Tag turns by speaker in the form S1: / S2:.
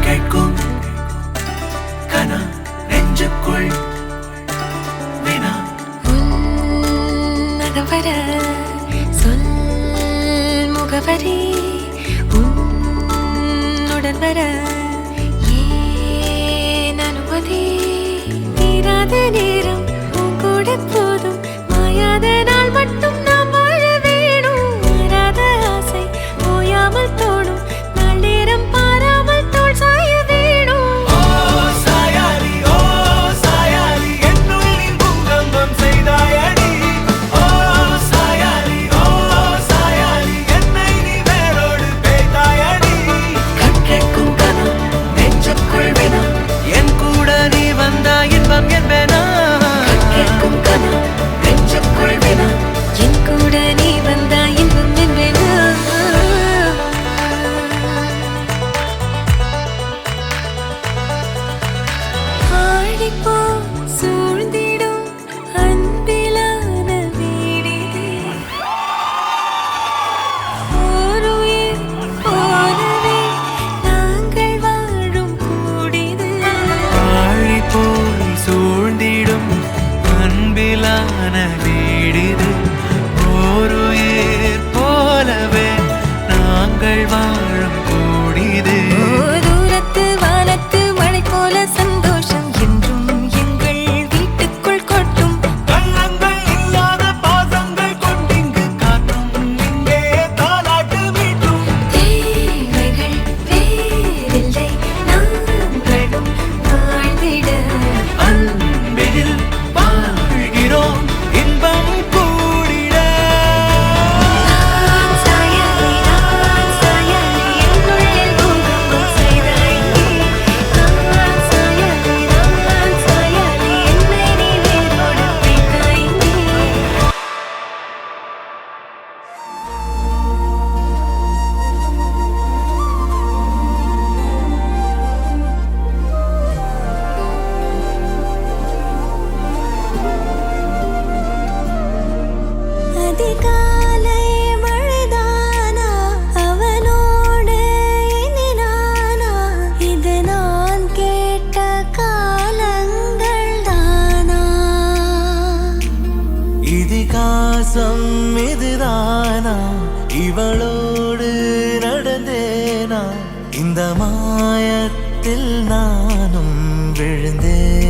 S1: கேட்கும் கனா நெஞ்சுக்குள் வினா
S2: உன்னகவர சொல் முகவரி உன்னுடன் வர ஏன் அனுமதி தீராத நேரம் உன் கூட போதும் மாயாத நாள் மட்டும் நாம் வாழ வேணும் மாறாத ஆசை ஓயாமல் தோணும் நாள் நேரம் பாராமல் தோள் சாய வேணும்
S1: ஓ சாயாலி என்னுள்ளில் பூங்கம்பம் செய்தாயடி ஓ சாயாலி என்னை நீ வேரோடு பேய்த்தாயடி கற்கேட்கும் கனா நெஞ்சுக்குள் வினா என் கூட நீ வந்தா இன்பம் என்பேனா கற்கேட்கும் கனா நெஞ்சுக்குள் வினா
S2: என் கூட நீ வந்தா இன்பம் என்பேனா ஆடிப்போ சூழ்ந்திடும் அன்பிலான வீடிது ஓருயிர் போலவே நாங்கள் வாழும் கூடிது
S1: ஆழி போல் சூழ்ந்திடும் அன்பிலான வீடிது ஓருயிர் போலவே நாங்கள் வாழும் கூடிது
S2: தூரத்து வானத்து மழை போல சந்தோஷம் என்றும் எங்கள் வீட்டுக்குள் கொட்டும்
S1: கள்ளங்கள் இல்லாத பாசங்கள் கொண்டிங்கு காட்டும் இங்கே தாலாட்டு மீட்டும்
S2: தேவைகள் வேறில்லை நாங்களும் வாழ்ந்திட
S1: அன்பில் வாழ்கிறோம் இன்பம் கூடிட
S2: நான் சாயலி என்னுள்ளில் பூகம்பம் செய்தாய் நான் சாயலி என்னை நீ வேரோடு பிடித்தாய் அதிகாலை மழைதானா அவனோடு இனி நானா இது நான் கேட்ட காலங்கள் தானா
S1: இதிகாசம் இதுதானா இவளோடு நடந்தேனா இந்த மாயத்தில் நானும் விழுந்தேன்